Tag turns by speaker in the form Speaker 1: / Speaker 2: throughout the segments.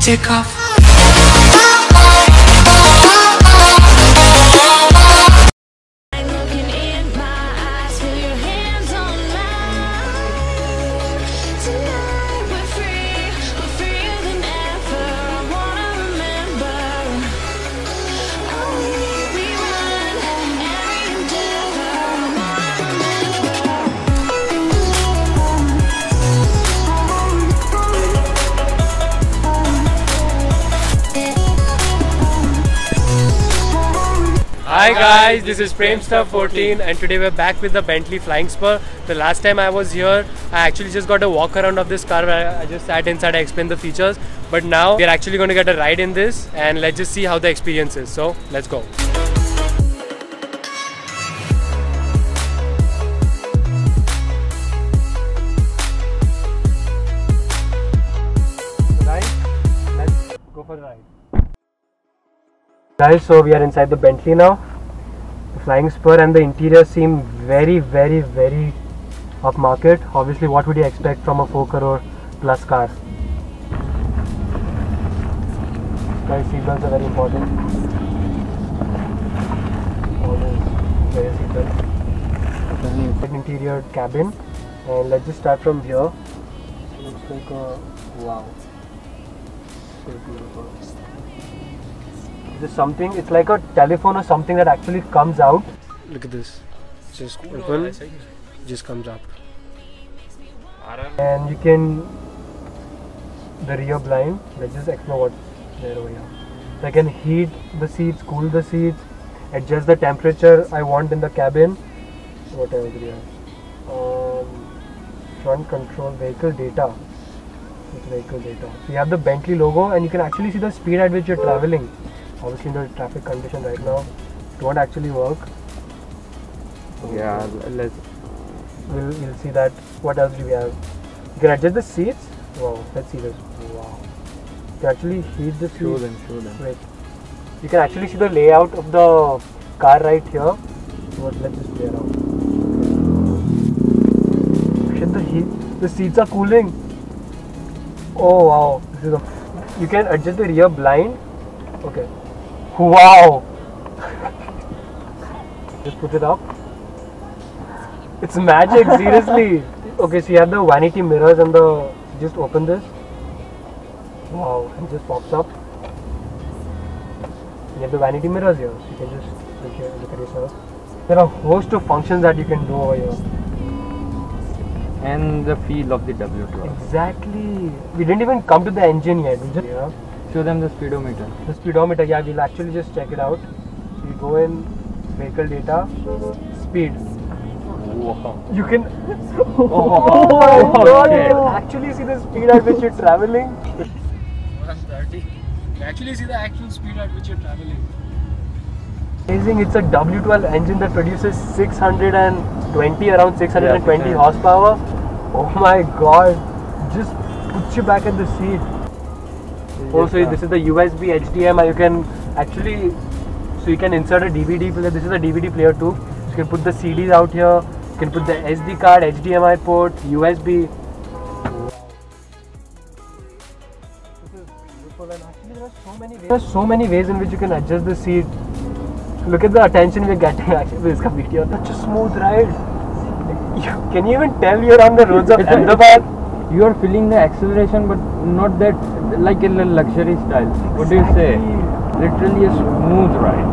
Speaker 1: take off.
Speaker 2: Hi guys, this is Premstar14 and today we're back with the Bentley Flying Spur. The last time I was here, I actually just got a walk around of this car where I just sat inside, I explained the features. But now we're actually going to get a ride in this and let's just see how the experience is. So let's go. Let's go for the ride. Guys, so we are inside the Bentley now, the Flying Spur, and the interior seem very upmarket. Obviously, what would you expect from a 4 crore plus car? Guys, seatbelts are very important. Always wear seatbelts. Interior cabin, and let's just start from here. Looks like a wow, so beautiful. There's something, it's like a telephone or something that actually comes out. Look at this. Just open, just comes up. And you can, the rear blind, let's just explore what's there over here. So I can heat the seats, cool the seats, adjust the temperature I want in the cabin. What else do we have? Front control, vehicle data. It's vehicle data. So you have the Bentley logo and you can actually see the speed at which you're traveling. Obviously in the traffic condition right now, it won't actually work.
Speaker 3: Yeah,
Speaker 2: We'll see that. What else do we have? You can adjust the seats. Wow, let's see this. Wow. You can actually heat the seats.
Speaker 3: Show them.
Speaker 2: Wait. You can actually see the layout of the car right here. So let's just play around. Shit, the seats are cooling. Oh wow. This is you can adjust the rear blind. Okay. Wow! Just put it up. It's magic, seriously. Okay, so you have the vanity mirrors and the. Just open this. Wow, and it just pops up. You have the vanity mirrors here, so you can just look at yourself. There are a host of functions that you can do over here.
Speaker 3: And the feel of the W12.
Speaker 2: Exactly. We didn't even come to the engine yet. We just. Yeah.
Speaker 3: Show them the speedometer.
Speaker 2: The speedometer, yeah, we'll actually just check it out. So you go in vehicle data, speed.
Speaker 3: Wow.
Speaker 2: You can.
Speaker 3: Oh
Speaker 2: my god!
Speaker 3: shit.
Speaker 2: You can actually see the speed at which you're traveling.
Speaker 3: 130.
Speaker 2: You actually see the actual speed at which you're traveling. Amazing! It's a W12 engine that produces 620, around 620 horsepower. Oh my god! Just puts you back in the seat. Also, this is the USB HDMI. You can actually, so you can insert a DVD player. This is a DVD player too. So you can put the CDs out here. You can put the SD card, HDMI port, USB. This is beautiful, and actually there are so many ways in which you can adjust the seat. Look at the attention we're getting actually with this video. Such a smooth ride. Can you even tell you're on the roads of Ahmedabad?
Speaker 3: You are feeling the acceleration, but not that like in a luxury style. What do you say? Literally a smooth ride.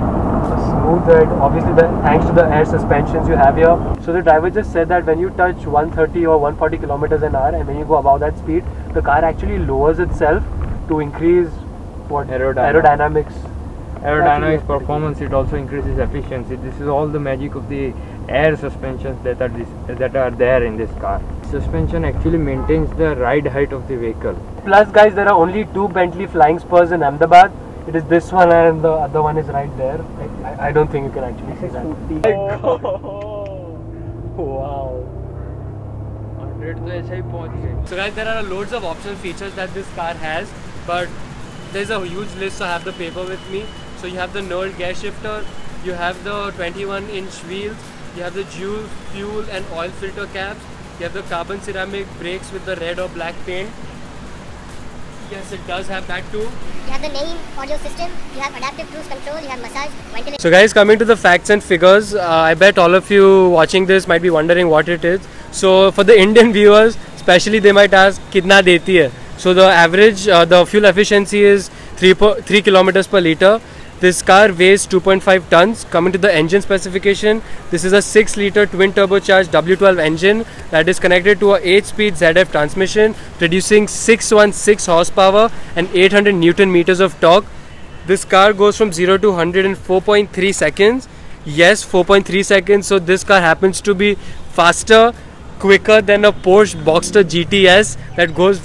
Speaker 2: A smooth ride. Obviously, thanks to the air suspensions you have here. So the driver just said that when you touch 130 or 140 kilometers an hour, and when you go above that speed, the car actually lowers itself to increase aerodynamics.
Speaker 3: Aerodynamics performance. It also increases efficiency. This is all the magic of the air suspensions that are there in this car. Suspension actually maintains the ride height of the vehicle.
Speaker 2: Plus guys, there are only 2 Bentley Flying Spurs in Ahmedabad. It is this one and the other one is right there. I don't think you can actually see that. Wow.
Speaker 3: 100
Speaker 2: So guys, there are loads of optional features that this car has, but there's a huge list, so I have the paper with me. So you have the Knurled gear shifter, you have the 21-inch wheels, you have the dual fuel and oil filter caps, you have the carbon ceramic brakes with the red or black paint, Yes, it does have that too.
Speaker 1: You have the main audio system, you have adaptive cruise control, you have massage, ventilation.
Speaker 2: So guys, coming to the facts and figures, I bet all of you watching this might be wondering what it is. So for the Indian viewers, especially, they might ask, "Kitna deti hai?" So the average, the fuel efficiency is 3 kilometers per liter. This car weighs 2.5 tons. Coming to the engine specification, this is a 6-liter twin turbocharged W12 engine that is connected to a 8-speed ZF transmission, producing 616 horsepower and 800 Newton meters of torque. This car goes from 0 to 100 in 4.3 seconds. Yes, 4.3 seconds. So this car happens to be faster, quicker than a Porsche Boxster GTS that goes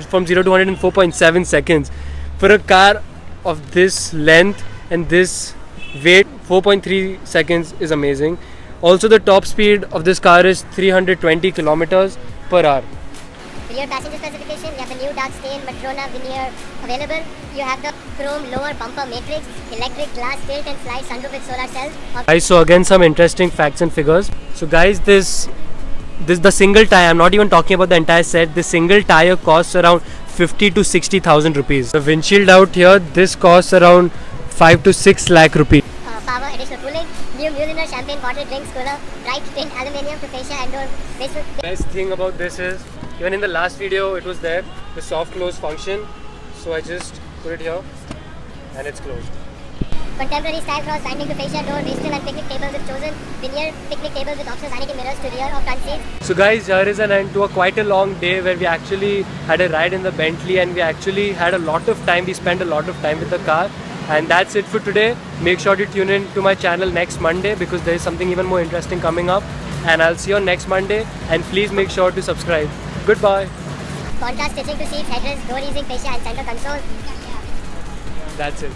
Speaker 2: from 0 to 100 in 4.7 seconds. For a car of this length and this weight, 4.3 seconds is amazing. Also, the top speed of this car is 320 kilometers per hour.
Speaker 1: Rear passenger specification, you have the new dark stain Madrona veneer available. You have the chrome lower bumper matrix, electric glass tilt and slide sunroof with solar cells.
Speaker 2: Guys, so again some interesting facts and figures. So guys, this the single tire, I'm not even talking about the entire set, the single tire costs around 50 to 60,000 rupees. The windshield out here, this costs around 5 to 6 lakh rupees.
Speaker 1: Power, additional cooling, new Mueller champagne bottle drinks cooler, bright tint aluminium to fascia and door basement.
Speaker 2: Best thing about this is, even in the last video it was there, the soft close function. So I just put it here and it's closed.
Speaker 1: Contemporary style cross binding to fascia door, wastrel and picnic tables with chosen veneer picnic tables with optional vanity mirrors to rear or front seats.
Speaker 2: So guys, here is an end to quite a long day where we actually had a ride in the Bentley and we actually had a lot of time, we spent a lot of time with the car. And that's it for today. Make sure to tune in to my channel next Monday because there is something even more interesting coming up. And I'll see you on next Monday. And please make sure to subscribe. Goodbye.
Speaker 1: Contrast stitching to seats, headrests, door easing, fascia and center console.
Speaker 2: That's it.